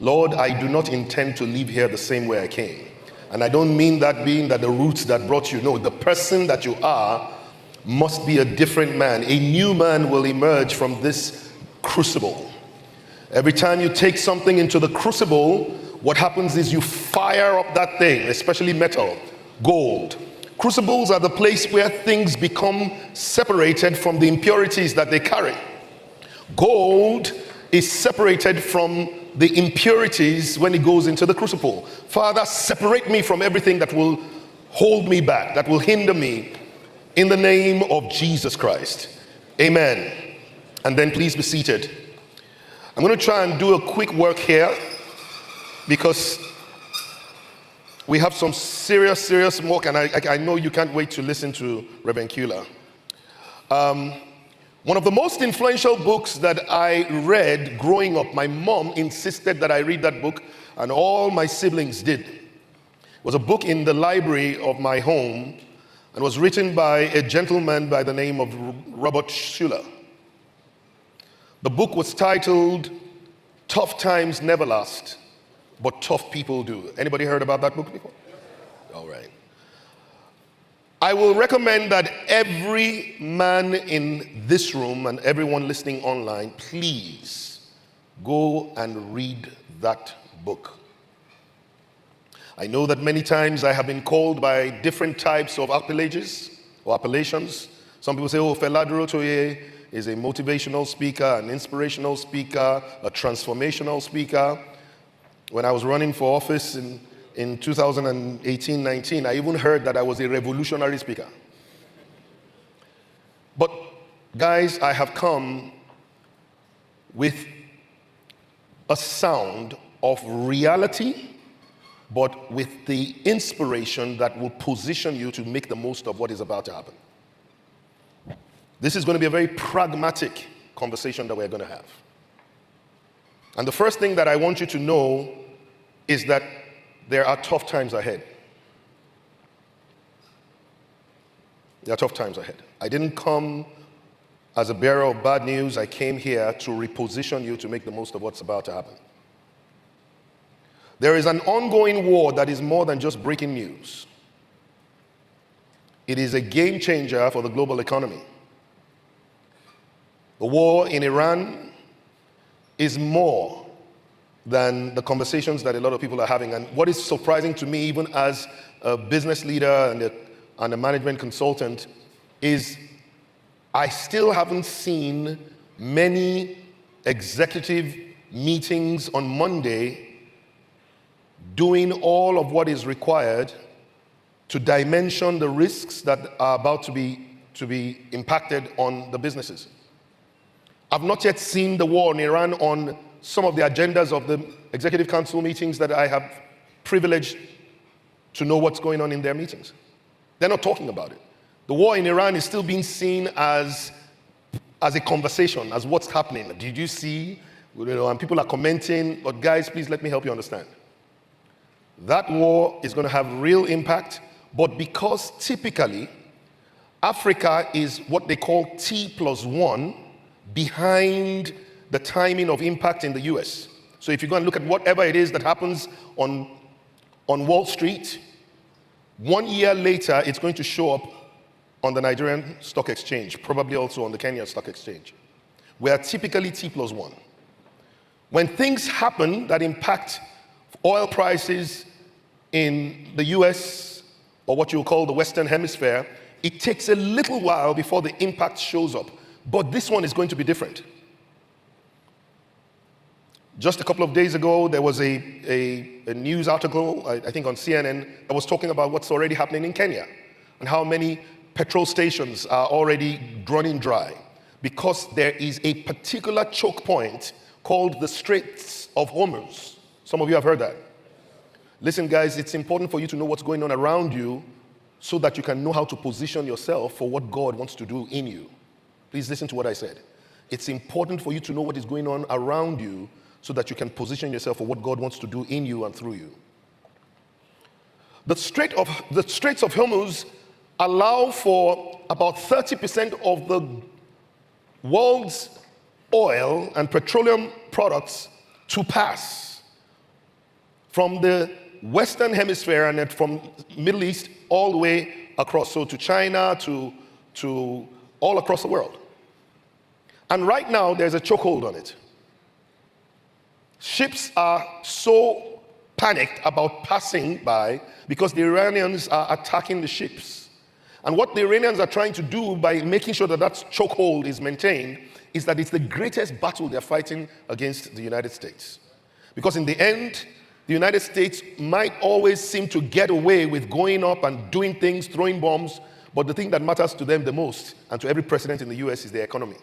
Lord, I do not intend to live here the same way I came. And I don't mean that being that the roots that brought you. No, the person that you are must be a different man. A new man will emerge from this crucible. Every time you take something into the crucible, what happens is you fire up that thing, especially metal, gold. Crucibles are the place where things become separated from the impurities that they carry. Gold is separated from the impurities when it goes into the crucible. Father, separate me from everything that will hold me back, that will hinder me, in the name of Jesus Christ. Amen. And then please be seated. I'm going to try and do a quick work here because we have some serious work, and I know you can't wait to listen to Reverend Kula. One of the most influential books that I read growing up, my mom insisted that I read that book, and all my siblings did. It was a book in the library of my home, and was written by a gentleman by the name of Robert Schuller. The book was titled, Tough Times Never Last, but Tough People Do. Anybody heard about that book before? All right. I will recommend that every man in this room and everyone listening online, please go and read that book. I know that many times I have been called by different types of appellations. Some people say, oh, Fela Durotoye is a motivational speaker, an inspirational speaker, a transformational speaker. When I was running for office in 2018-19, I even heard that I was a revolutionary speaker. But guys, I have come with a sound of reality, but with the inspiration that will position you to make the most of what is about to happen. This is going to be a very pragmatic conversation that we're going to have. And the first thing that I want you to know is that there are tough times ahead. There are tough times ahead. I didn't come as a bearer of bad news. I came here to reposition you to make the most of what's about to happen. There is an ongoing war that is more than just breaking news. It is a game changer for the global economy. The war in Iran is more than the conversations that a lot of people are having. And what is surprising to me, even as a business leader and a management consultant, is I still haven't seen many executive meetings on Monday doing all of what is required to dimension the risks that are about to be impacted on the businesses. I've not yet seen the war in Iran on some of the agendas of the Executive Council meetings that I have privileged to know what's going on in their meetings. They're not talking about it. The war in Iran is still being seen as a conversation, as what's happening. Did you see? And people are commenting, but guys, please let me help you understand. That war is going to have real impact, but because typically Africa is what they call T+1 behind the timing of impact in the US. So if you go and look at whatever it is that happens on Wall Street, 1 year later, it's going to show up on the Nigerian Stock Exchange, probably also on the Kenyan Stock Exchange. We are typically T+1. When things happen that impact oil prices in the US, or what you'll call the Western Hemisphere, it takes a little while before the impact shows up. But this one is going to be different. Just a couple of days ago, there was a news article, I think on CNN, that was talking about what's already happening in Kenya and how many petrol stations are already running dry because there is a particular choke point called the Straits of Hormuz. Some of you have heard that. Listen, guys, it's important for you to know what's going on around you so that you can know how to position yourself for what God wants to do in you. Please listen to what I said. It's important for you to know what is going on around you so that you can position yourself for what God wants to do in you and through you. The Straits of Hormuz allow for about 30% of the world's oil and petroleum products to pass from the Western Hemisphere and then from Middle East all the way across, so to China, to all across the world. And right now, there's a chokehold on it. Ships are so panicked about passing by because the Iranians are attacking the ships. And what the Iranians are trying to do by making sure that that chokehold is maintained is that it's the greatest battle they're fighting against the United States. Because in the end, the United States might always seem to get away with going up and doing things, throwing bombs, but the thing that matters to them the most, and to every president in the US, is their economy.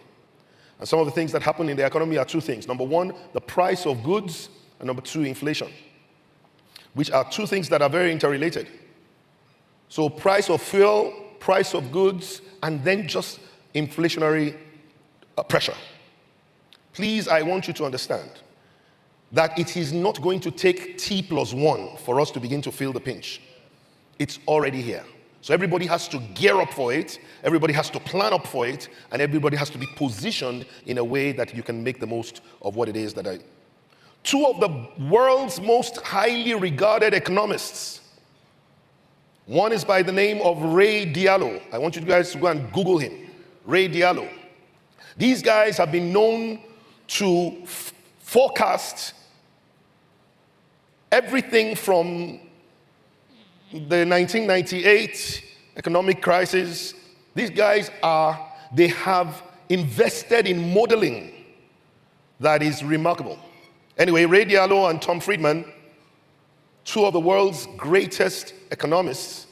And some of the things that happen in the economy are two things. Number one, the price of goods, and number two, inflation, which are two things that are very interrelated. So price of fuel, price of goods, and then just inflationary pressure. Please, I want you to understand that it is not going to take T+1 for us to begin to feel the pinch. It's already here. So everybody has to gear up for it, everybody has to plan up for it, and everybody has to be positioned in a way that you can make the most of what it is that Two of the world's most highly regarded economists. One is by the name of Ray Diallo. I want you guys to go and Google him. Ray Diallo. These guys have been known to forecast everything from the 1998 economic crisis. These guys they have invested in modeling that is remarkable. Anyway, Ray Diallo and Tom Friedman, two of the world's greatest economists,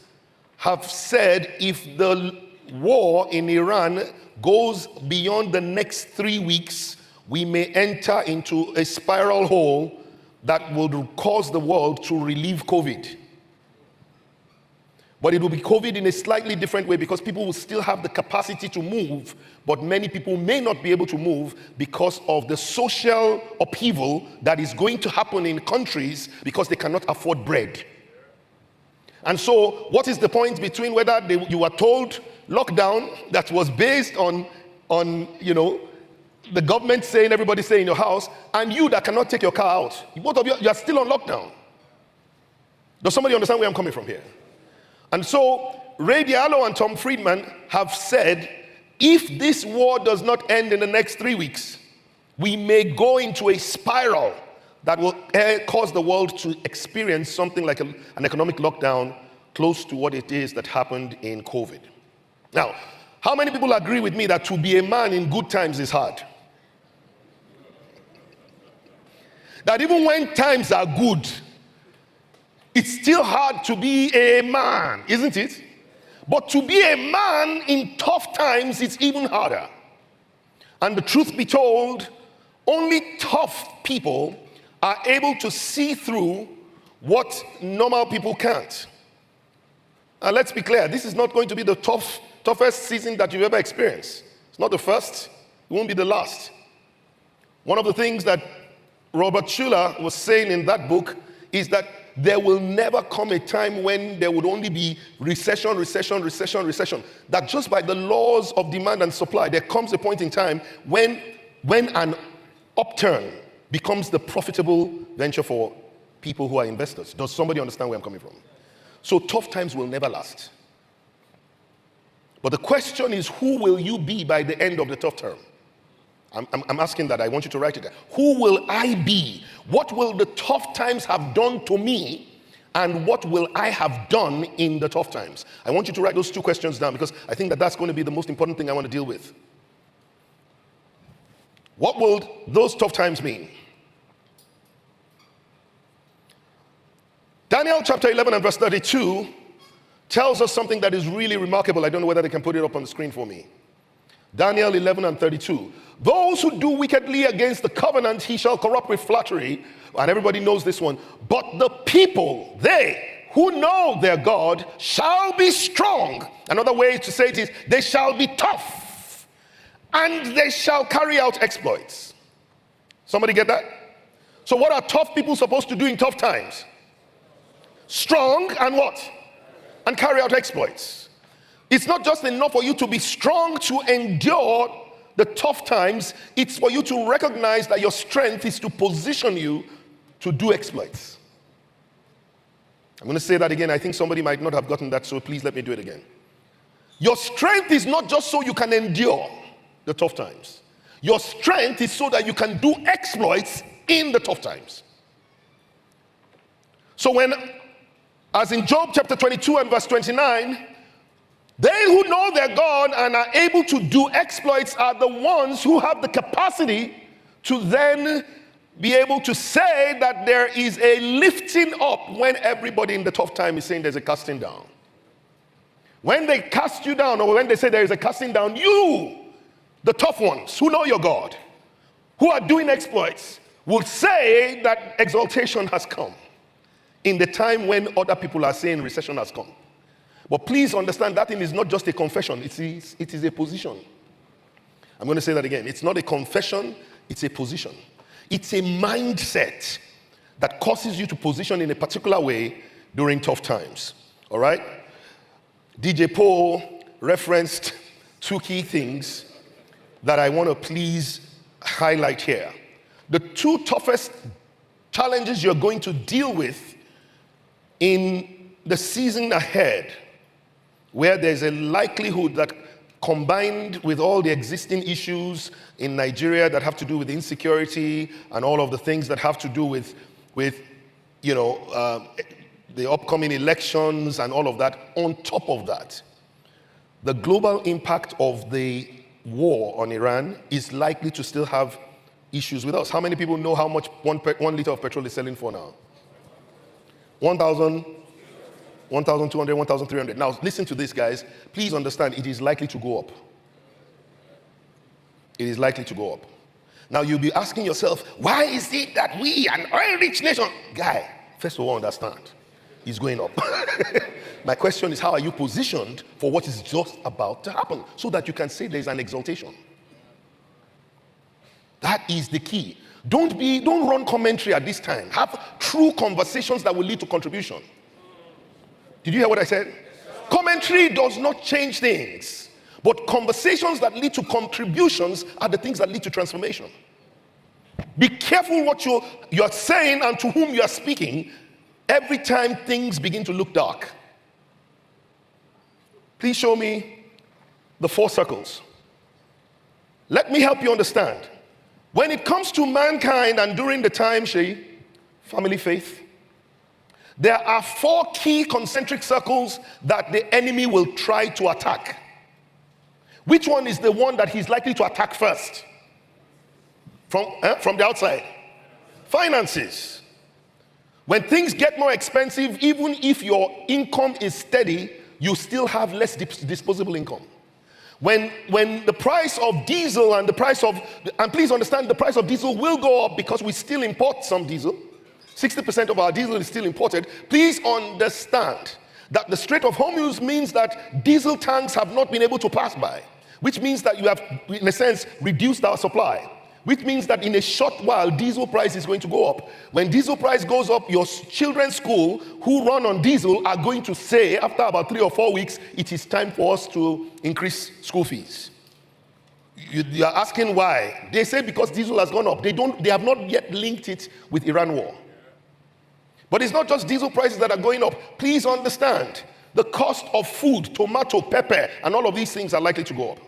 have said if the war in Iran goes beyond the next 3 weeks, we may enter into a spiral hole that will cause the world to relieve COVID. But it will be COVID in a slightly different way because people will still have the capacity to move, but many people may not be able to move because of the social upheaval that is going to happen in countries because they cannot afford bread. And so what is the point between whether you are told lockdown that was based on the government saying everybody stay in your house, and you that cannot take your car out? Both of you are still on lockdown. Does somebody understand where I'm coming from here? And so Ray Diallo and Tom Friedman have said, if this war does not end in the next 3 weeks, we may go into a spiral that will cause the world to experience something like an economic lockdown close to what it is that happened in COVID. Now, how many people agree with me that to be a man in good times is hard? That even when times are good, it's still hard to be a man, isn't it? But to be a man in tough times, it's even harder. And the truth be told, only tough people are able to see through what normal people can't. And let's be clear, this is not going to be the toughest season that you've ever experienced. It's not the first, it won't be the last. One of the things that Robert Schuller was saying in that book is that there will never come a time when there would only be recession. That just by the laws of demand and supply, there comes a point in time when an upturn becomes the profitable venture for people who are investors. Does somebody understand where I'm coming from? So tough times will never last. But the question is, who will you be by the end of the tough term? I'm asking that. I want you to write it down. Who will I be? What will the tough times have done to me? And what will I have done in the tough times? I want you to write those two questions down because I think that that's going to be the most important thing I want to deal with. What will those tough times mean? Daniel chapter 11 and verse 32 tells us something that is really remarkable. I don't know whether they can put it up on the screen for me. Daniel 11 and 32. Those who do wickedly against the covenant, he shall corrupt with flattery. And everybody knows this one. But the people, they who know their God, shall be strong. Another way to say it is, they shall be tough. And they shall carry out exploits. Somebody get that? So what are tough people supposed to do in tough times? Strong and what? And carry out exploits. It's not just enough for you to be strong to endure the tough times. It's for you to recognize that your strength is to position you to do exploits. I'm going to say that again. I think somebody might not have gotten that, so please let me do it again. Your strength is not just so you can endure the tough times. Your strength is so that you can do exploits in the tough times. So when, as in Job chapter 22 and verse 29, they who know their God and are able to do exploits are the ones who have the capacity to then be able to say that there is a lifting up when everybody in the tough time is saying there's a casting down. When they cast you down, or when they say there is a casting down, you, the tough ones who know your God, who are doing exploits, will say that exaltation has come in the time when other people are saying recession has come. But please understand that thing is not just a confession, it is a position. I'm going to say that again. It's not a confession, it's a position. It's a mindset that causes you to position in a particular way during tough times. All right? DJ Paul referenced two key things that I want to please highlight here. The two toughest challenges you're going to deal with in the season ahead, where there's a likelihood that, combined with all the existing issues in Nigeria that have to do with insecurity and all of the things that have to do with the upcoming elections and all of that, on top of that, the global impact of the war on Iran is likely to still have issues with us. How many people know how much 1 liter of petrol is selling for now? 1,000, 1,200, 1,300. Now, listen to this, guys. Please understand, it is likely to go up. It is likely to go up. Now, you'll be asking yourself, why is it that we, an oil-rich nation, guy, first of all, understand, it's going up. My question is, how are you positioned for what is just about to happen so that you can say there's an exaltation? That is the key. Don't run commentary at this time. Have true conversations that will lead to contribution. Did you hear what I said? Commentary does not change things, but conversations that lead to contributions are the things that lead to transformation. Be careful what you're saying and to whom you are speaking every time things begin to look dark. Please show me the 4 circles. Let me help you understand. When it comes to mankind and during the time, family faith, there are 4 key concentric circles that the enemy will try to attack. Which one is the one that he's likely to attack first? From the outside? Finances. When things get more expensive, even if your income is steady, you still have less disposable income. When the price of diesel and please understand, the price of diesel will go up because we still import some diesel. 60% of our diesel is still imported. Please understand that the Strait of Hormuz means that diesel tanks have not been able to pass by, which means that you have, in a sense, reduced our supply, which means that in a short while, diesel price is going to go up. When diesel price goes up, your children's school who run on diesel are going to say, after about 3 or 4 weeks, it is time for us to increase school fees. You are asking why. They say because diesel has gone up. They have not yet linked it with Iran war. But it's not just diesel prices that are going up. Please understand, the cost of food, tomato, pepper, and all of these things are likely to go up.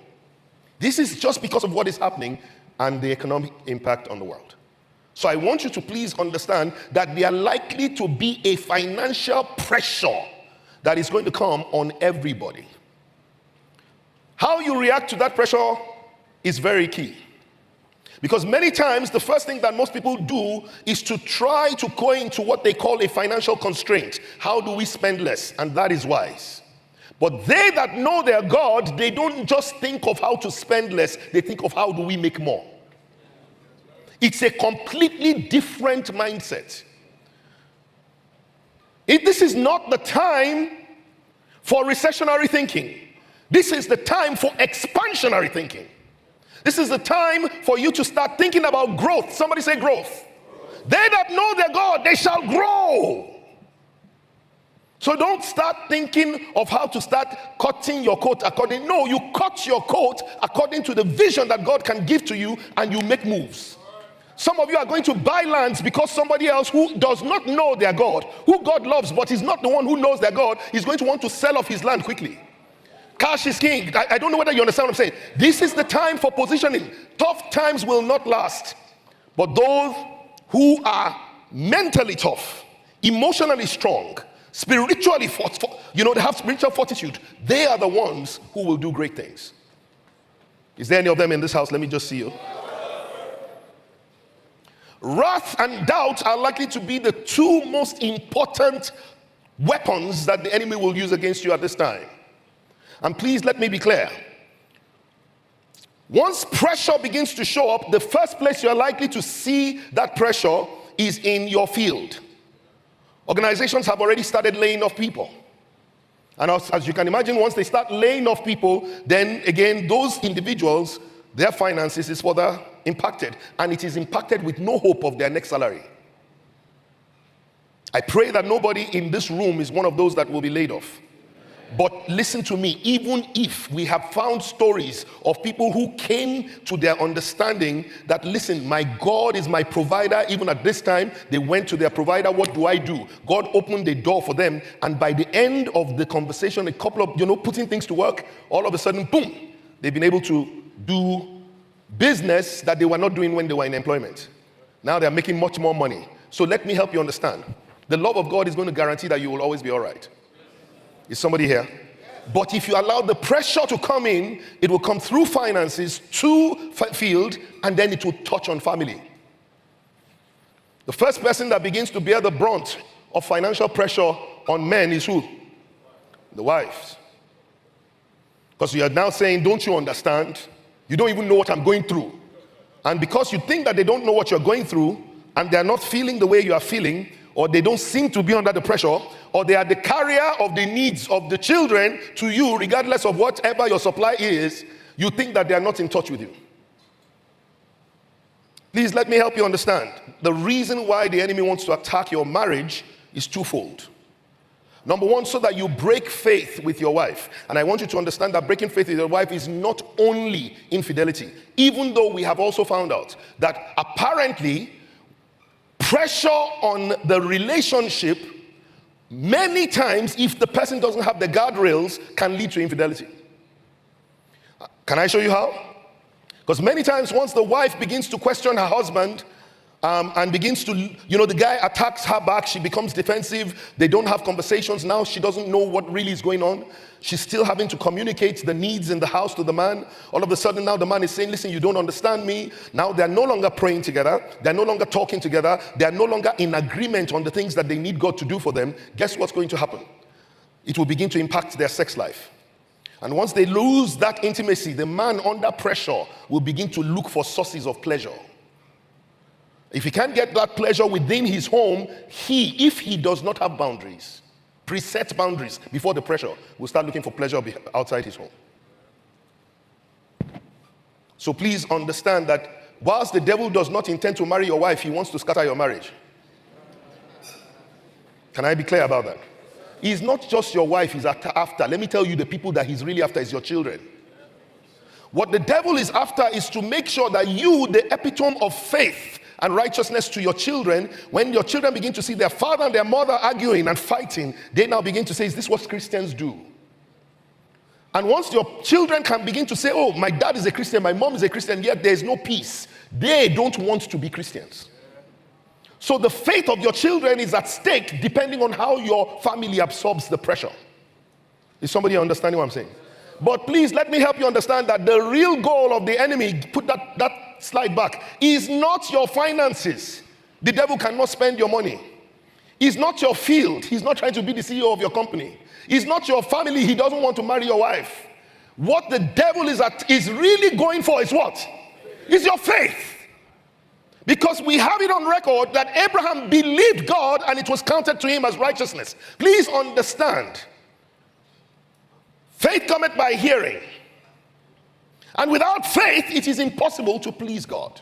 This is just because of what is happening and the economic impact on the world. So I want you to please understand that there are likely to be a financial pressure that is going to come on everybody. How you react to that pressure is very key. Because many times, the first thing that most people do is to try to go into what they call a financial constraint. How do we spend less? And that is wise. But they that know their God, they don't just think of how to spend less, they think of how do we make more. It's a completely different mindset. This is not the time for recessionary thinking. This is the time for expansionary thinking. This is the time for you to start thinking about growth. Somebody say growth. They that know their God, they shall grow. So don't start thinking of how to start cutting your coat according. No, you cut your coat according to the vision that God can give to you, and you make moves. Some of you are going to buy lands because somebody else who does not know their God, who God loves, but is not the one who knows their God, is going to want to sell off his land quickly. Cash is king. I don't know whether you understand what I'm saying. This is the time for positioning. Tough times will not last. But those who are mentally tough, emotionally strong, spiritually they have spiritual fortitude, they are the ones who will do great things. Is there any of them in this house? Let me just see you. Wrath and doubt are likely to be the two most important weapons that the enemy will use against you at this time. And please let me be clear. Once pressure begins to show up, the first place you're likely to see that pressure is in your field. Organizations have already started laying off people. And as you can imagine, once they start laying off people, then again, those individuals, their finances is further impacted, and it is impacted with no hope of their next salary. I pray that nobody in this room is one of those that will be laid off. But listen to me, even if we have found stories of people who came to their understanding that, listen, my God is my provider, even at this time, they went to their provider, what do I do? God opened the door for them, and by the end of the conversation, a couple of, putting things to work, all of a sudden, boom, they've been able to do business that they were not doing when they were in employment. Now they're making much more money. So let me help you understand. The love of God is going to guarantee that you will always be all right. Is somebody here? But if you allow the pressure to come in, it will come through finances to field, and then it will touch on family. The first person that begins to bear the brunt of financial pressure on men is who? The wives. Because you are now saying, don't you understand? You don't even know what I'm going through. And because you think that they don't know what you're going through, and they're not feeling the way you are feeling, or they don't seem to be under the pressure, or they are the carrier of the needs of the children to you, regardless of whatever your supply is, you think that they are not in touch with you. Please let me help you understand. The reason why the enemy wants to attack your marriage is twofold. Number one, so that you break faith with your wife. And I want you to understand that breaking faith with your wife is not only infidelity, even though we have also found out that apparently pressure on the relationship, many times, if the person doesn't have the guardrails, can lead to infidelity. Can I show you how? Because many times, once the wife begins to question her husband, and begins to, the guy attacks her back, she becomes defensive, they don't have conversations, now she doesn't know what really is going on. She's still having to communicate the needs in the house to the man. All of a sudden now the man is saying, listen, you don't understand me. Now they're no longer praying together, they're no longer talking together, they're no longer in agreement on the things that they need God to do for them. Guess what's going to happen? It will begin to impact their sex life. And once they lose that intimacy, the man under pressure will begin to look for sources of pleasure. If he can't get that pleasure within his home, if he does not have boundaries, preset boundaries before the pressure, will start looking for pleasure outside his home. So please understand that whilst the devil does not intend to marry your wife, he wants to scatter your marriage. Can I be clear about that? He's not just your wife he's after. Let me tell you, the people that he's really after is your children. What the devil is after is to make sure that you, the epitome of faith and righteousness to your children, when your children begin to see their father and their mother arguing and fighting, they now begin to say, is this what Christians do? And once your children can begin to say, oh, my dad is a Christian, my mom is a Christian, yet there is no peace, they don't want to be Christians. So the faith of your children is at stake depending on how your family absorbs the pressure. Is somebody understanding what I'm saying? But please let me help you understand that the real goal of the enemy, put that slide back, is not your finances. The devil cannot spend your money. It's not your field. He's not trying to be the CEO of your company. It's not your family. He doesn't want to marry your wife. What the devil is really going for is what? Is your faith. Because we have it on record that Abraham believed God and it was counted to him as righteousness. Please understand. Faith cometh by hearing. And without faith, it is impossible to please God.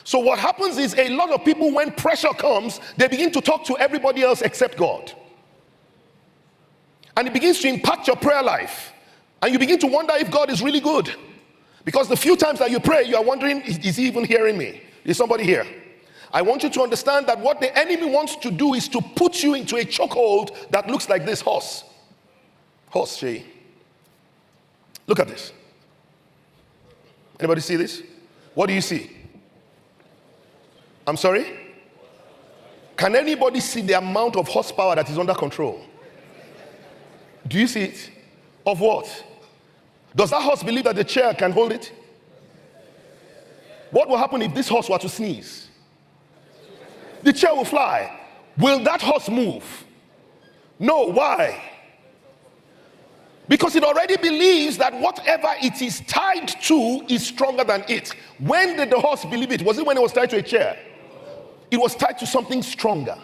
So what happens is a lot of people, when pressure comes, they begin to talk to everybody else except God. And it begins to impact your prayer life. And you begin to wonder if God is really good. Because the few times that you pray, you are wondering, is he even hearing me? Is somebody here? I want you to understand that what the enemy wants to do is to put you into a chokehold that looks like this horse. Horse, Shay. Look at this. Anybody see this? What do you see? I'm sorry? Can anybody see the amount of horsepower that is under control? Do you see it? Of what? Does that horse believe that the chair can hold it? What will happen if this horse were to sneeze? The chair will fly. Will that horse move? No. Why? Because it already believes that whatever it is tied to is stronger than it. When did the horse believe it? Was it when it was tied to a chair? It was tied to something stronger.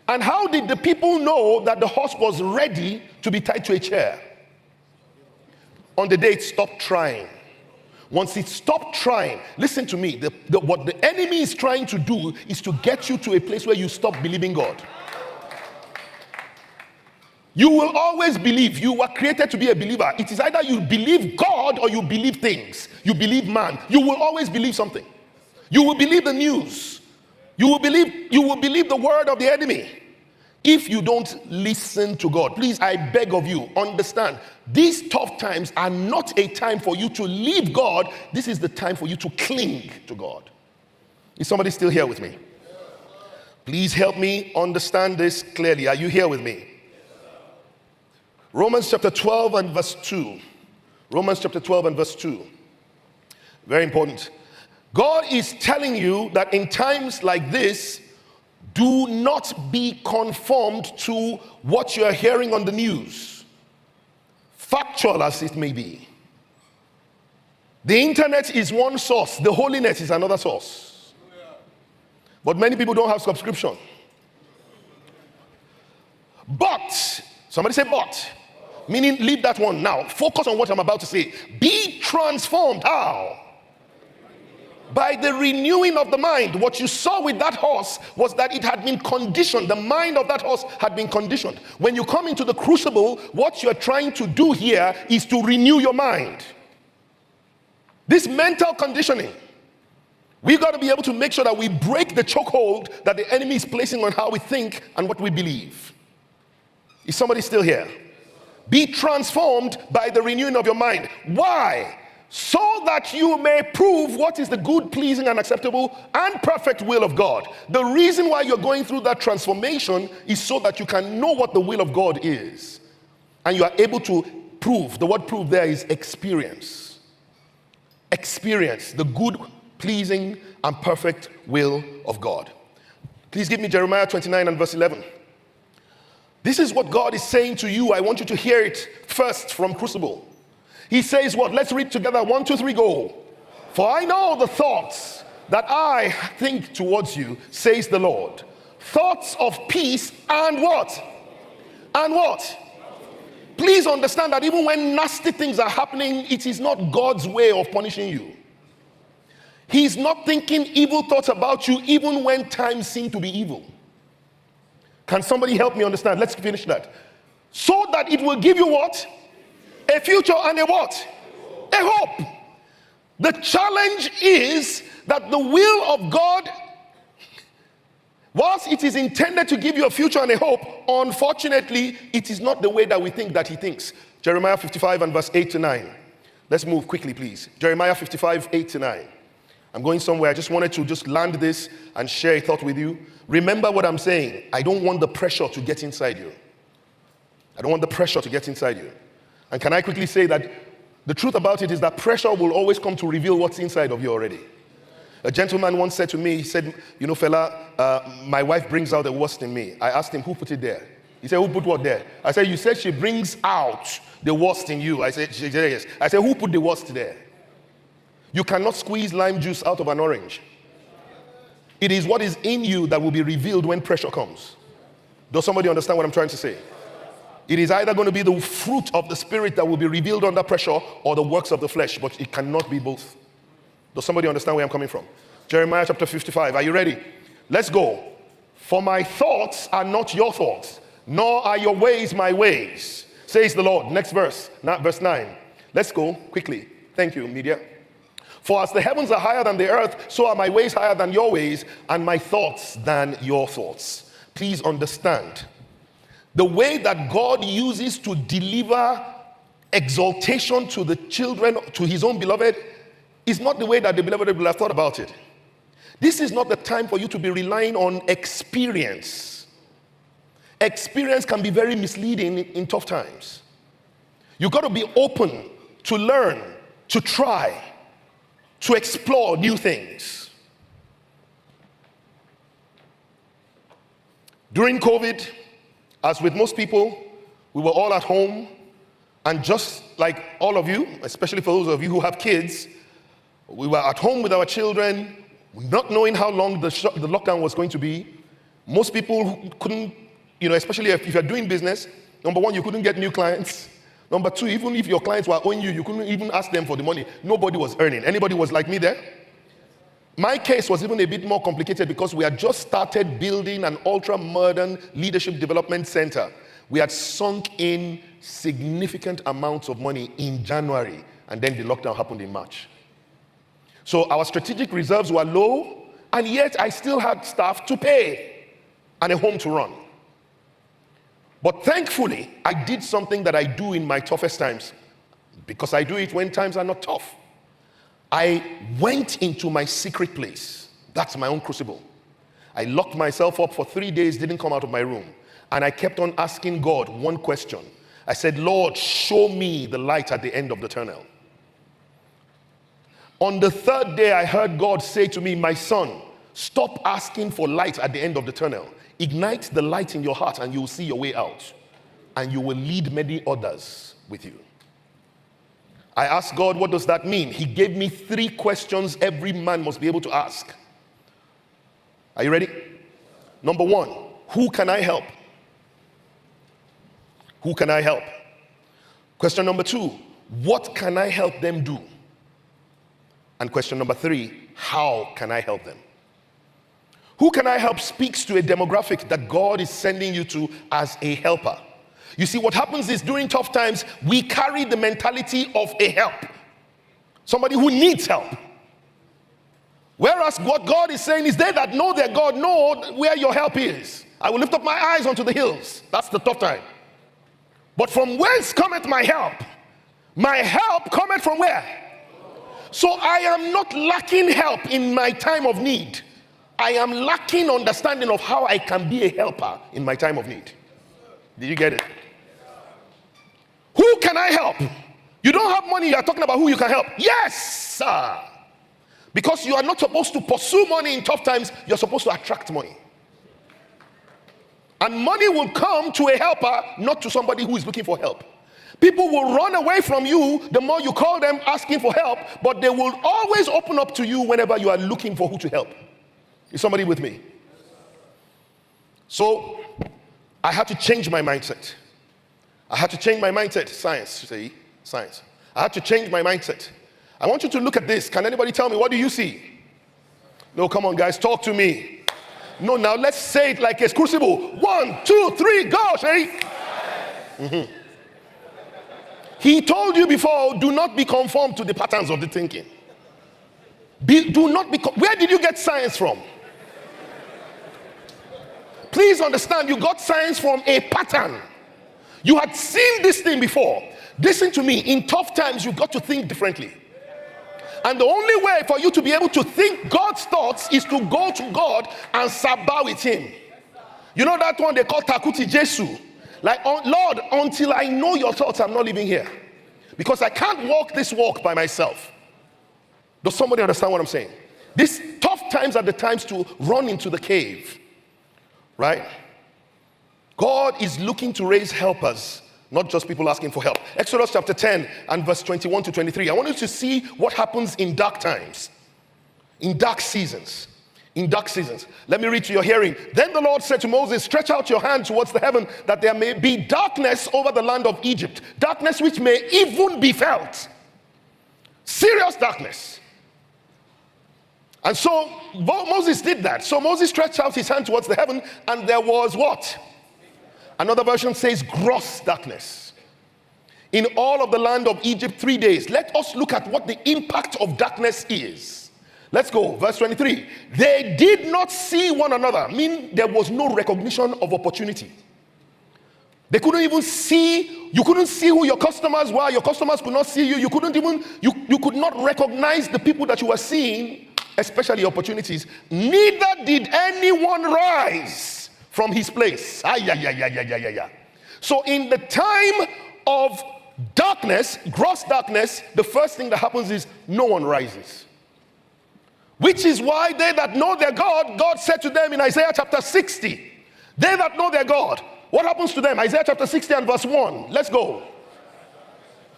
And how did the people know that the horse was ready to be tied to a chair? On the day it stopped trying. Once it stopped trying, listen to me, what the enemy is trying to do is to get you to a place where you stop believing God. You will always believe. You were created to be a believer. It is either you believe God or you believe things. You believe man. You will always believe something. You will believe the news. You will believe the word of the enemy. If you don't listen to God, please, I beg of you, understand, these tough times are not a time for you to leave God. This is the time for you to cling to God. Is somebody still here with me? Please help me understand this clearly. Are you here with me? Romans chapter 12 and verse 2. Romans chapter 12 and verse 2. Very important. God is telling you that in times like this, do not be conformed to what you are hearing on the news, factual as it may be. The internet is one source, the holiness is another source. But many people don't have subscription. But, somebody say but, meaning leave that one now. Focus on what I'm about to say. Be transformed. How? By the renewing of the mind. What you saw with that horse was that it had been conditioned. The mind of that horse had been conditioned. When you come into the crucible, what you're trying to do here is to renew your mind. This mental conditioning, we've got to be able to make sure that we break the chokehold that the enemy is placing on how we think and what we believe. Is somebody still here? Be transformed by the renewing of your mind. Why? So that you may prove what is the good, pleasing, and acceptable and perfect will of God. The reason why you're going through that transformation is so that you can know what the will of God is. And you are able to prove. The word prove there is experience. Experience the good, pleasing, and perfect will of God. Please give me Jeremiah 29 and verse 11. This is what God is saying to you. I want you to hear it first from Crucible. He says what? Let's read together. 1, 2, 3, go. For I know the thoughts that I think towards you, says the Lord. Thoughts of peace and what? And what? Please understand that even when nasty things are happening, it is not God's way of punishing you. He's not thinking evil thoughts about you even when times seem to be evil. Can somebody help me understand? Let's finish that. So that it will give you what? A future and a what? A hope. The challenge is that the will of God, whilst it is intended to give you a future and a hope, unfortunately, it is not the way that we think that he thinks. Jeremiah 55 and verse 8 to 9. Let's move quickly, please. Jeremiah 55, 8 to 9. I'm going somewhere. I just wanted to just land this and share a thought with you. Remember what I'm saying. I don't want the pressure to get inside you. I don't want the pressure to get inside you. And can I quickly say that the truth about it is that pressure will always come to reveal what's inside of you already. A gentleman once said to me, he said, you know, fella, my wife brings out the worst in me. I asked him, who put it there? He said, who put what there? I said, you said she brings out the worst in you. I said, yes. I said, who put the worst there? You cannot squeeze lime juice out of an orange. It is what is in you that will be revealed when pressure comes. Does somebody understand what I'm trying to say? It is either going to be the fruit of the Spirit that will be revealed under pressure or the works of the flesh, but it cannot be both. Does somebody understand where I'm coming from? Jeremiah chapter 55. Are you ready? Let's go. For my thoughts are not your thoughts, nor are your ways my ways, says the Lord. Next verse, verse 9. Let's go quickly. Thank you, media. For as the heavens are higher than the earth, so are my ways higher than your ways, and my thoughts than your thoughts. Please understand, the way that God uses to deliver exaltation to the children, to his own beloved, is not the way that the beloved will have thought about it. This is not the time for you to be relying on experience. Experience can be very misleading in tough times. You've got to be open to learn, to try, to explore new things. During COVID, as with most people, we were all at home, and just like all of you, especially for those of you who have kids, we were at home with our children, not knowing how long the lockdown was going to be. Most people couldn't, especially if you're doing business, number one, you couldn't get new clients. Number two, even if your clients were owing you, you couldn't even ask them for the money. Nobody was earning. Anybody was like me there? My case was even a bit more complicated because we had just started building an ultra-modern leadership development center. We had sunk in significant amounts of money in January, and then the lockdown happened in March. So our strategic reserves were low, and yet I still had staff to pay and a home to run. But thankfully, I did something that I do in my toughest times, because I do it when times are not tough. I went into my secret place. That's my own crucible. I locked myself up for 3 days, didn't come out of my room. And I kept on asking God one question. I said, Lord, show me the light at the end of the tunnel. On the third day, I heard God say to me, my son, stop asking for light at the end of the tunnel. Ignite the light in your heart and you will see your way out. And you will lead many others with you. I asked God, what does that mean? He gave me 3 questions every man must be able to ask. Are you ready? Number 1, who can I help? Who can I help? Question number 2, what can I help them do? And question number 3, how can I help them? Who can I help speaks to a demographic that God is sending you to as a helper. You see, what happens is during tough times, we carry the mentality of a help. Somebody who needs help. Whereas what God is saying is they that know their God know where your help is. I will lift up my eyes unto the hills. That's the tough time. But from whence cometh my help? My help cometh from where? So I am not lacking help in my time of need. I am lacking understanding of how I can be a helper in my time of need. Did you get it? Who can I help? You don't have money, you are talking about who you can help. Yes, sir. Because you are not supposed to pursue money in tough times, you're supposed to attract money. And money will come to a helper, not to somebody who is looking for help. People will run away from you the more you call them asking for help, but they will always open up to you whenever you are looking for who to help. Is somebody with me? So I had to change my mindset. I had to change my mindset. Science, see? Science. I had to change my mindset. I want you to look at this. Can anybody tell me, what do you see? No, come on, guys, talk to me. No, now let's say it like it's crucible. 1, 2, 3, go, Shay. Mm-hmm. He told you before, do not be conformed to the patterns of the thinking. Where did you get science from? Please understand, you got science from a pattern. You had seen this thing before. Listen to me, in tough times, you've got to think differently. And the only way for you to be able to think God's thoughts is to go to God and sabba with him. You know that one they call Takuti Jesu? Like, Lord, until I know your thoughts, I'm not living here. Because I can't walk this walk by myself. Does somebody understand what I'm saying? These tough times are the times to run into the cave. Right? God is looking to raise helpers, not just people asking for help. Exodus chapter 10 and verse 21 to 23. I want you to see what happens in dark times, in dark seasons. In dark seasons. Let me read to your hearing. Then the Lord said to Moses, stretch out your hand towards the heaven, that there may be darkness over the land of Egypt, darkness which may even be felt. Serious darkness. And so Moses did that. So Moses stretched out his hand towards the heaven, and there was what? Another version says gross darkness. in all of the land of Egypt 3 days. Let us look at what the impact of darkness is. Let's go. Verse 23. They did not see one another, meaning there was no recognition of opportunity. They couldn't even see, you couldn't see who your customers were, your customers could not see you, you could not recognize the people that you were seeing, especially opportunities. Neither did anyone rise from his place. So in the time of darkness, gross darkness, the first thing that happens is no one rises. Which is why they that know their God, God said to them in Isaiah chapter 60, they that know their God, what happens to them? Isaiah chapter 60 and verse 1. Let's go.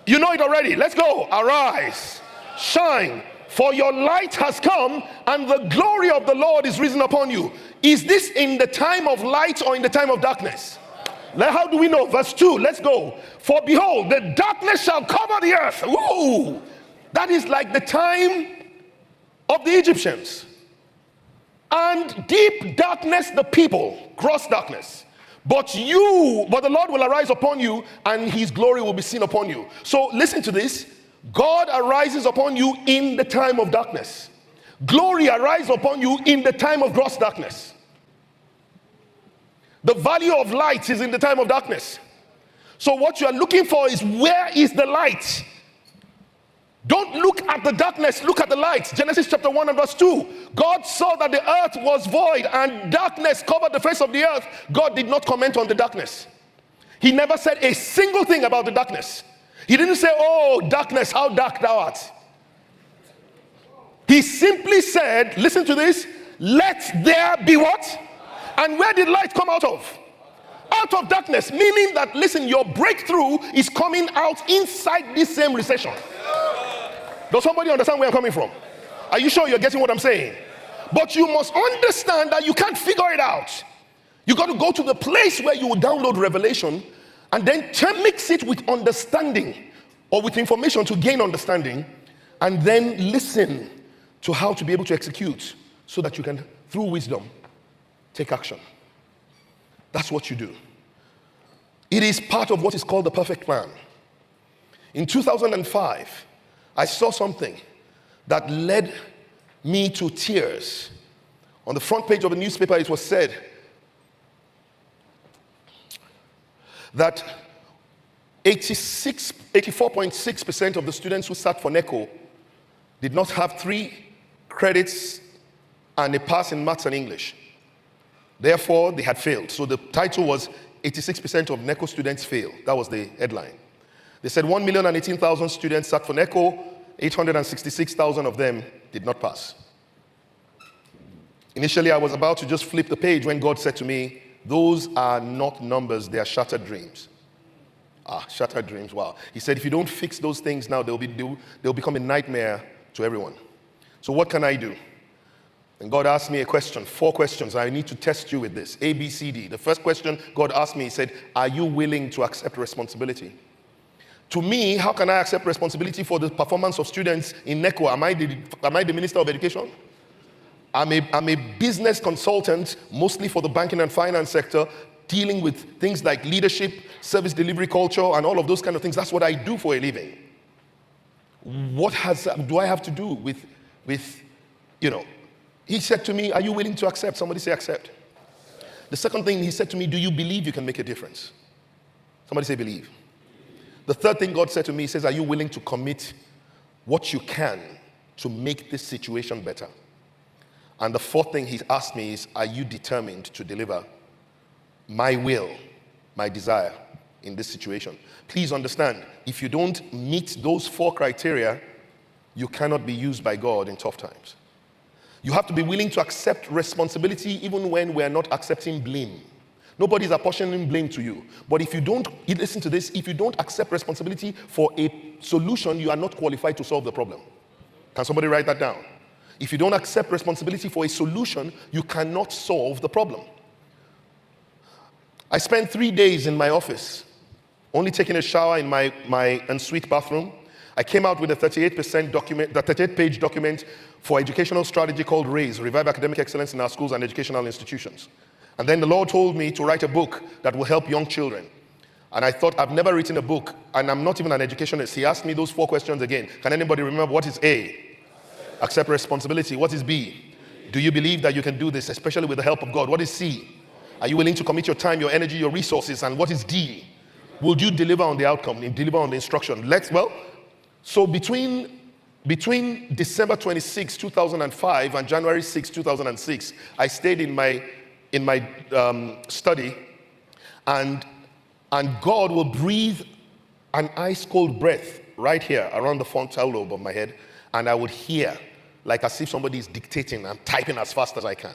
You know it already. Let's go. Arise, shine, for your light has come, and the glory of the Lord is risen upon you. Is this in the time of light or in the time of darkness? How do we know? Verse 2. Let's go. For behold, the darkness shall cover the earth. Woo! That is like the time of the Egyptians. And deep darkness the people. Gross darkness. But the Lord will arise upon you, and his glory will be seen upon you. So listen to this. God arises upon you in the time of darkness. Glory arises upon you in the time of gross darkness. The value of light is in the time of darkness. So what you are looking for is, where is the light? Don't look at the darkness, look at the light. Genesis chapter 1 and verse 2. God saw that the earth was void and darkness covered the face of the earth. God did not comment on the darkness. He never said a single thing about the darkness. He didn't say, oh, darkness, how dark thou art. He simply said, listen to this, let there be what? And where did light come out of? Out of darkness. Meaning that, listen, your breakthrough is coming out inside this same recession. Does somebody understand where I'm coming from? Are you sure you're getting what I'm saying? But you must understand that you can't figure it out. You got to go to the place where you will download revelation and then mix it with understanding or with information to gain understanding, and then listen to how to be able to execute so that you can, through wisdom, take action. That's what you do. It is part of what is called the perfect plan. In 2005, I saw something that led me to tears. On the front page of a newspaper, it was said that 84.6% of the students who sat for NECO did not have 3 credits and a pass in maths and English. Therefore, they had failed. So the title was 86% of NECO students fail. That was the headline. They said 1,018,000 students sat for NECO, 866,000 of them did not pass. Initially, I was about to just flip the page when God said to me, those are not numbers, they are shattered dreams. Shattered dreams, wow. He said, if you don't fix those things now, they'll become a nightmare to everyone. So what can I do? And God asked me a question, 4 questions. I need to test you with this, A, B, C, D. The first question God asked me, he said, are you willing to accept responsibility? To me, how can I accept responsibility for the performance of students in NECO? Am I the Minister of Education? I'm a business consultant, mostly for the banking and finance sector, dealing with things like leadership, service delivery culture, and all of those kind of things. That's what I do for a living. What do I have to do with, he said to me, are you willing to accept? Somebody say accept. The second thing he said to me, do you believe you can make a difference? Somebody say believe. The third thing God said to me, he says, are you willing to commit what you can to make this situation better? And the fourth thing he asked me is, are you determined to deliver my will, my desire in this situation? Please understand, if you don't meet those 4 criteria, you cannot be used by God in tough times. You have to be willing to accept responsibility even when we're not accepting blame. Nobody's apportioning blame to you. But if you don't, listen to this, if you don't accept responsibility for a solution, you are not qualified to solve the problem. Can somebody write that down? If you don't accept responsibility for a solution, you cannot solve the problem. I spent 3 days in my office, only taking a shower in my ensuite bathroom. I came out with a 38-page document for educational strategy called RAISE, Revive Academic Excellence in Our Schools and Educational Institutions. And then the Lord told me to write a book that will help young children. And I thought, I've never written a book, and I'm not even an educationist. He asked me those 4 questions again. Can anybody remember what is A? Accept responsibility. What is B? Do you believe that you can do this, especially with the help of God? What is C? Are you willing to commit your time, your energy, your resources? And what is D? Will you deliver on the outcome, deliver on the instruction? So between December 26, 2005 and January 6, 2006, I stayed in my study, and God will breathe an ice cold breath right here around the frontal lobe of my head, and I would hear like as if somebody is dictating. I'm typing as fast as I can.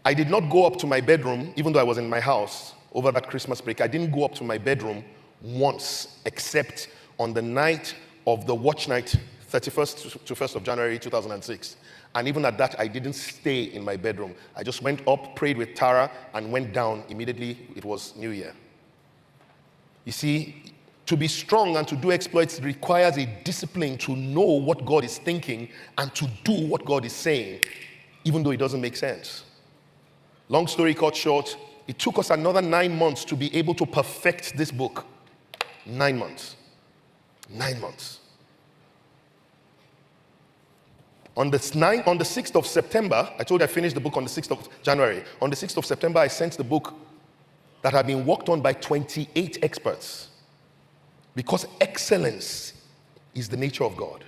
I did not go up to my bedroom, even though I was in my house over that Christmas break. I didn't go up to my bedroom once, except on the night of the watch night, 31st to 1st of January 2006. And even at that, I didn't stay in my bedroom. I just went up, prayed with Tara, and went down immediately. It was New Year. You see, to be strong and to do exploits requires a discipline to know what God is thinking and to do what God is saying, even though it doesn't make sense. Long story cut short, it took us another 9 months to be able to perfect this book. 9 months. 9 months. On the 6th of September, I told you I finished the book on the 6th of January. On the 6th of September, I sent the book that had been worked on by 28 experts. Because excellence is the nature of God.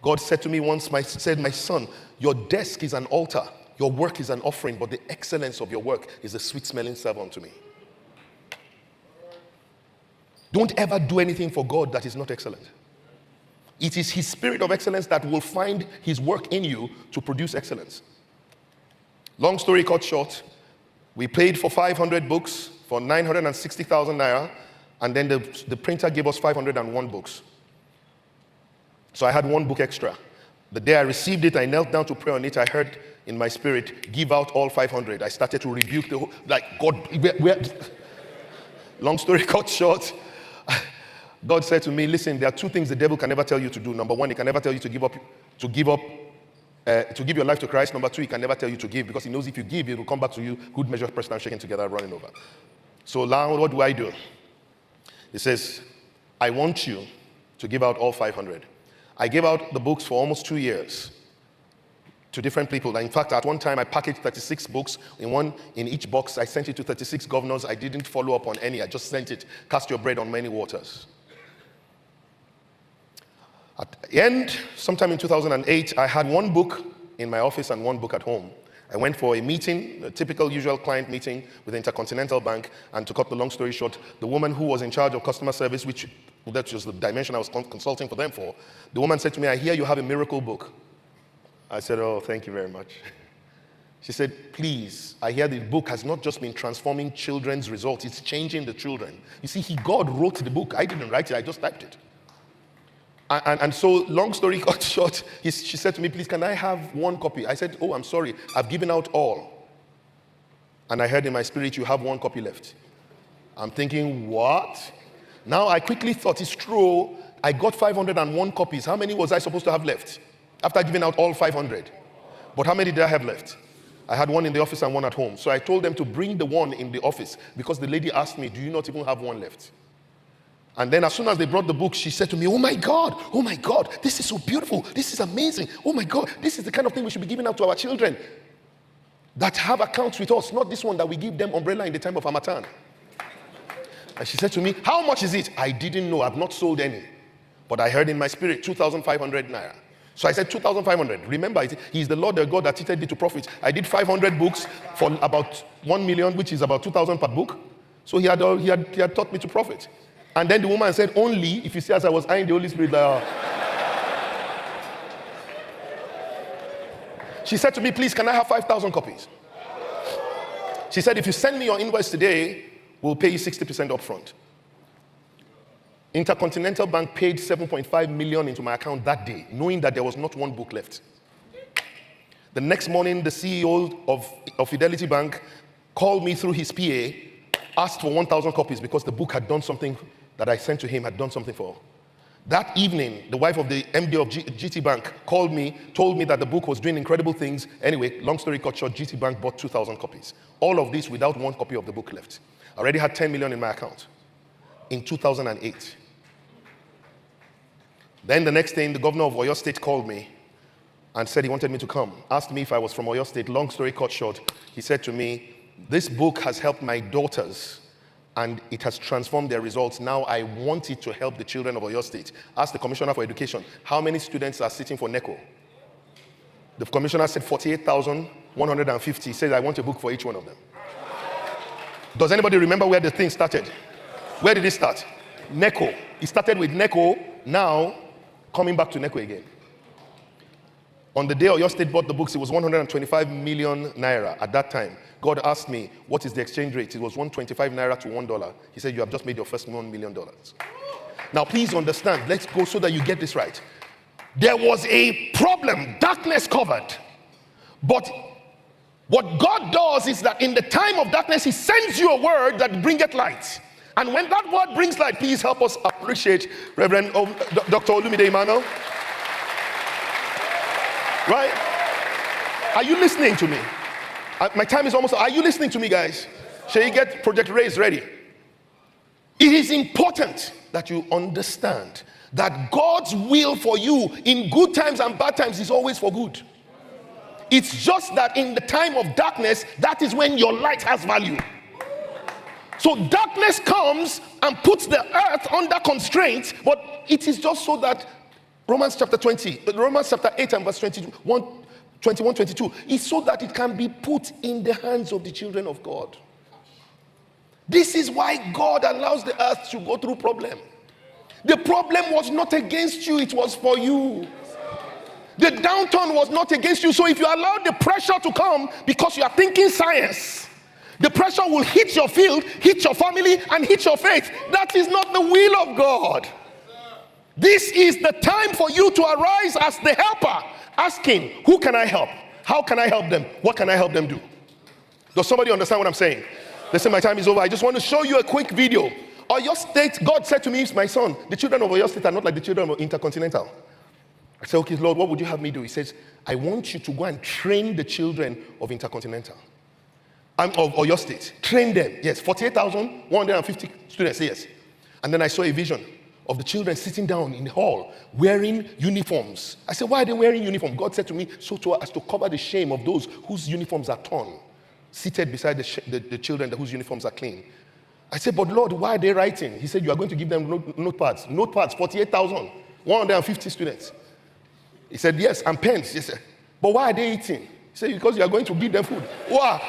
God said to me once, my son, your desk is an altar, your work is an offering, but the excellence of your work is a sweet-smelling savour unto me. Don't ever do anything for God that is not excellent. It is his spirit of excellence that will find his work in you to produce excellence. Long story cut short, we paid for 500 books for 960,000 naira, and then the printer gave us 501 books. So I had 1 book extra. The day I received it, I knelt down to pray on it. I heard in my spirit, give out all 500. I started to rebuke the whole, like, God, long story cut short, God said to me, listen, there are 2 things the devil can never tell you to do. Number 1, he can never tell you to give your life to Christ. Number 2, he can never tell you to give, because he knows if you give, it will come back to you, good measure, pressed and shaken together, running over. So now what do? He says, I want you to give out all 500. I gave out the books for almost 2 years to different people. In fact, at one time, I packaged 36 books in each box. I sent it to 36 governors. I didn't follow up on any. I just sent it. Cast your bread on many waters. At the end, sometime in 2008, I had 1 book in my office and 1 book at home. I went for a meeting, a typical usual client meeting with the Intercontinental Bank, and to cut the long story short, the woman who was in charge of customer service, that was the dimension I was consulting for them for, the woman said to me, I hear you have a miracle book. I said, oh, thank you very much. She said, please, I hear the book has not just been transforming children's results, it's changing the children. You see, God wrote the book. I didn't write it, I just typed it. And so, long story cut short, she said to me, please, can I have 1 copy? I said, oh, I'm sorry, I've given out all. And I heard in my spirit, you have 1 copy left. I'm thinking, what? Now I quickly thought, it's true, I got 501 copies. How many was I supposed to have left? After giving out all 500. But how many did I have left? I had 1 in the office and 1 at home. So I told them to bring the 1 in the office, because the lady asked me, do you not even have 1 left? And then as soon as they brought the book, she said to me, oh my God, this is so beautiful. This is amazing. Oh my God, this is the kind of thing we should be giving out to our children that have accounts with us, not this one that we give them umbrella in the time of Harmattan. And she said to me, how much is it? I didn't know. I've not sold any. But I heard in my spirit, 2,500 naira. So I said 2,500. Remember, he's the Lord, the God that teacheth thee to profit. I did 500 books for about 1 million, which is about 2,000 per book. So he had taught me to profit. And then the woman said, only, if you see as I was eyeing the Holy Spirit, she said to me, please, can I have 5,000 copies? She said, if you send me your invoice today, we'll pay you 60% upfront. Intercontinental Bank paid 7.5 million into my account that day, knowing that there was not 1 book left. The next morning, the CEO of Fidelity Bank called me through his PA, asked for 1,000 copies because the book had done something that I sent to him, had done something for. That evening, the wife of the MD of GT Bank called me, told me that the book was doing incredible things. Anyway, long story cut short, GT Bank bought 2,000 copies. All of this without one copy of the book left. I already had 10 million in my account in 2008. Then the next thing, the governor of Oyo State called me and said he wanted me to come. Asked me if I was from Oyo State. Long story cut short, he said to me, this book has helped my daughters and it has transformed their results. Now I want it to help the children of Oyo State. Ask the Commissioner for Education, how many students are sitting for NECO? The Commissioner said 48,150. He said, I want a book for each one of them. Does anybody remember where the thing started? Where did it start? NECO. It started with NECO, now coming back to NECO again. On the day Oyo State bought the books, it was 125 million naira at that time. God asked me, what is the exchange rate? It was 125 naira to $1. He said, you have just made your first $1 million. Now, please understand, let's go so that you get this right. There was a problem, darkness covered. But what God does is that in the time of darkness, he sends you a word that bringeth light. And when that word brings light, please help us appreciate Reverend Dr. Olumide Emmanuel. Right? Are you listening to me? My time is almost. Are you listening to me, guys? Shall you get Project Raise ready? It is important that you understand that God's will for you in good times and bad times is always for good. It's just that in the time of darkness, that is when your light has value. So darkness comes and puts the earth under constraint, but it is just so that Romans chapter 8 and verse 21, 22 is so that it can be put in the hands of the children of God. This is why God allows the earth to go through problem. The problem was not against you, it was for you. The downturn was not against you. So if you allow the pressure to come because you are thinking science, the pressure will hit your field, hit your family, and hit your faith. That is not the will of God. This is the time for you to arise as the helper, asking, who can I help? How can I help them? What can I help them do? Does somebody understand what I'm saying? Listen, my time is over. I just want to show you a quick video. Oyo State, God said to me, my son, the children of Oyo State are not like the children of Intercontinental. I said, okay, Lord, what would you have me do? He says, I want you to go and train the children of Intercontinental. Of Oyo State. Train them. Yes, 48,150 students. Yes. And then I saw a vision of the children sitting down in the hall wearing uniforms. I said, why are they wearing uniforms? God said to me, so as to cover the shame of those whose uniforms are torn, seated beside the children whose uniforms are clean. I said, but Lord, why are they writing? He said, you are going to give them notepads. Notepads, 48,150 students. He said, yes, and pens. Yes, sir. But why are they eating? He said, because you are going to give them food. Wow.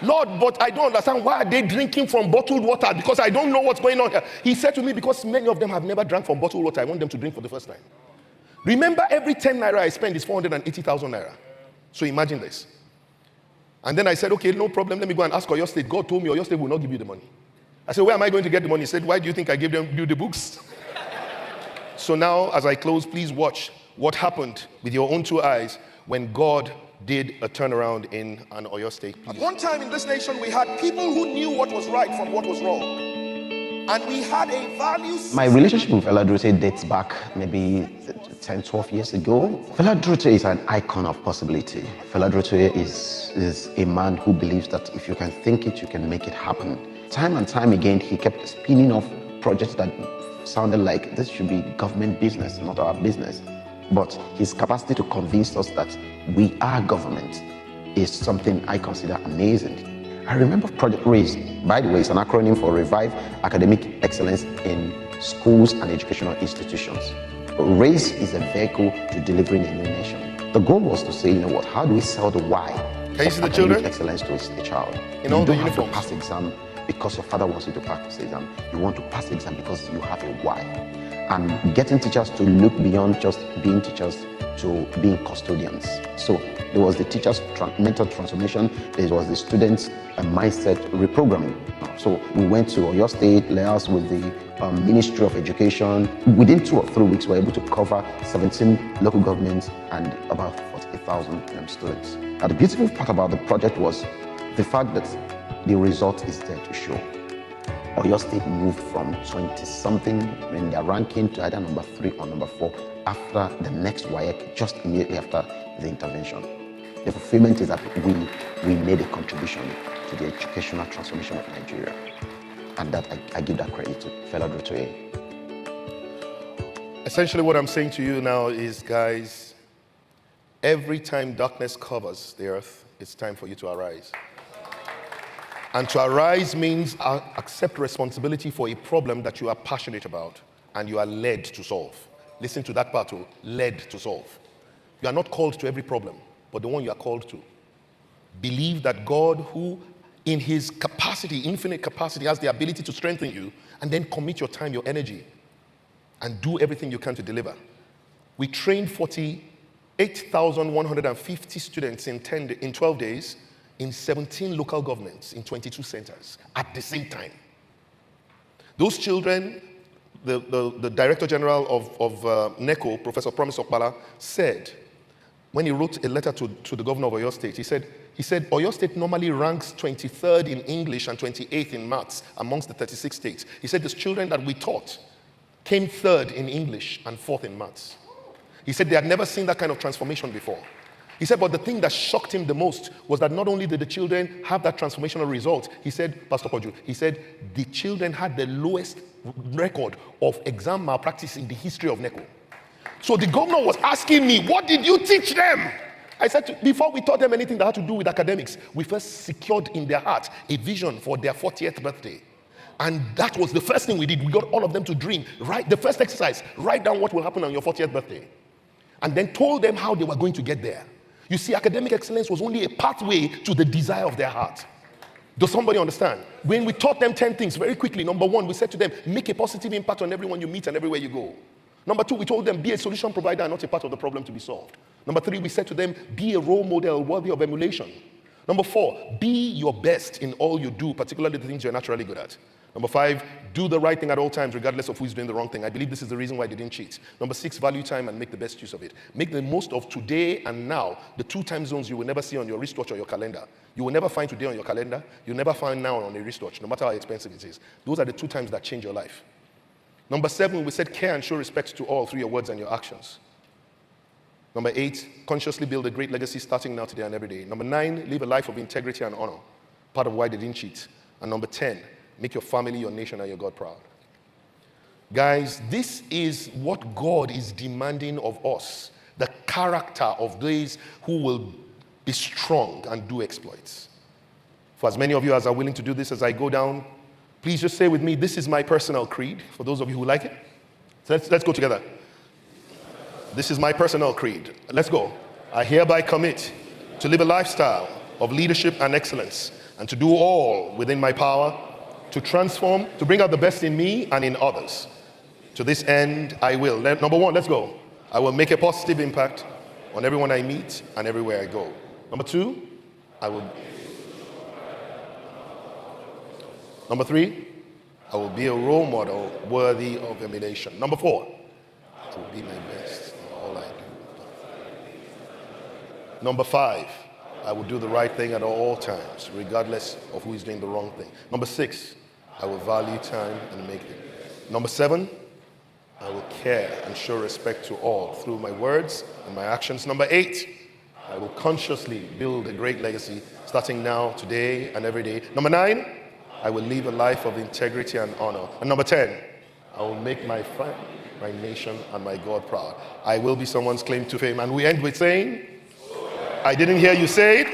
Lord, but I don't understand, why are they drinking from bottled water? Because I don't know what's going on here. He said to me, because many of them have never drank from bottled water, I want them to drink for the first time. Remember, every 10 naira I spend is 480,000 naira. So imagine this. And then I said, okay, no problem, let me go and ask Oyo State. God told me Oyo State will not give you the money. I said, where am I going to get the money? He said, why do you think I gave you the books? So now, as I close, please watch what happened with your own two eyes when God did a turnaround in an Oyo State. At one time in this nation, we had people who knew what was right from what was wrong. And we had a value system. My relationship with Fela Durotoye dates back maybe 10, 12 years ago. Fela Durotoye is an icon of possibility. Fela Durotoye is a man who believes that if you can think it, you can make it happen. Time and time again, he kept spinning off projects that sounded like this should be government business, not our business. But his capacity to convince us that we are government is something I consider amazing. I remember Project Raise, by the way, it's an acronym for Revive Academic Excellence in Schools and Educational Institutions. Raise is a vehicle to delivering a new nation. The goal was to say, you know what, how do we sell the why Can you see the children? Excellence to a child? In all the uniforms. You don't have to pass exam because your father wants you to pass the exam. You want to pass the exam because you have a why. And getting teachers to look beyond just being teachers to being custodians. So there was the teachers' mental transformation, there was the students' mindset reprogramming. So we went to Oyo State, liaised with the Ministry of Education. Within 2 or 3 weeks, we were able to cover 17 local governments and about 48,000 students. Now, the beautiful part about the project was the fact that the result is there to show. Oyo State moved from 20-something in their ranking to either number 3 or number 4 after the next WAEC, just immediately after the intervention. The fulfillment is that we made a contribution to the educational transformation of Nigeria. And that I give that credit to Fela Durotoye. Essentially what I'm saying to you now is, guys, every time darkness covers the earth, it's time for you to arise. And to arise means accept responsibility for a problem that you are passionate about and you are led to solve. Listen to that part too, led to solve. You are not called to every problem, but the one you are called to. Believe that God, who in his capacity, infinite capacity, has the ability to strengthen you, and then commit your time, your energy, and do everything you can to deliver. We trained 48,150 students in 12 days in 17 local governments in 22 centers at the same time. Those children, the Director General of NECO, Professor Promise Okpala, said, when he wrote a letter to the governor of Oyo State, he said, Oyo State normally ranks 23rd in English and 28th in maths amongst the 36 states. He said, the children that we taught came 3rd in English and 4th in maths. He said they had never seen that kind of transformation before. He said, but the thing that shocked him the most was that not only did the children have that transformational result, he said, Pastor Koju, he said the children had the lowest record of exam malpractice in the history of NECO. So the governor was asking me, what did you teach them? I said, before we taught them anything that had to do with academics, we first secured in their heart a vision for their 40th birthday. And that was the first thing we did. We got all of them to dream. The first exercise, write down what will happen on your 40th birthday. And then told them how they were going to get there. You see, academic excellence was only a pathway to the desire of their heart. Does somebody understand? When we taught them 10 things very quickly, number 1, we said to them, make a positive impact on everyone you meet and everywhere you go. Number 2, we told them, be a solution provider and not a part of the problem to be solved. Number 3, we said to them, be a role model worthy of emulation. Number 4, be your best in all you do, particularly the things you're naturally good at. Number 5, do the right thing at all times, regardless of who's doing the wrong thing. I believe this is the reason why they didn't cheat. Number 6, value time and make the best use of it. Make the most of today and now, the 2 time zones you will never see on your wristwatch or your calendar. You will never find today on your calendar. You'll never find now on a wristwatch, no matter how expensive it is. Those are the 2 times that change your life. Number 7, we said care and show respect to all through your words and your actions. Number 8, consciously build a great legacy starting now, today, and every day. Number 9, live a life of integrity and honor. Part of why they didn't cheat. And number 10, make your family, your nation, and your God proud. Guys, this is what God is demanding of us. The character of those who will be strong and do exploits. For as many of you as are willing to do this as I go down, please just say with me, this is my personal creed, for those of you who like it. So let's go together. This is my personal creed. Let's go. I hereby commit to live a lifestyle of leadership and excellence, and to do all within my power to transform, to bring out the best in me and in others. To this end, I will. Number 1, let's go. I will make a positive impact on everyone I meet and everywhere I go. Number 2, Number 3, I will be a role model worthy of emulation. Number 4, I will be my best in all I do. Number 5, I will do the right thing at all times, regardless of who is doing the wrong thing. Number 6, I will value time and make it. Number 7, I will care and show respect to all through my words and my actions. Number 8, I will consciously build a great legacy starting now, today, and every day. Number 9, I will live a life of integrity and honor. And number 10, I will make my family, my nation, and my God proud. I will be someone's claim to fame. And we end with saying, I didn't hear you say it.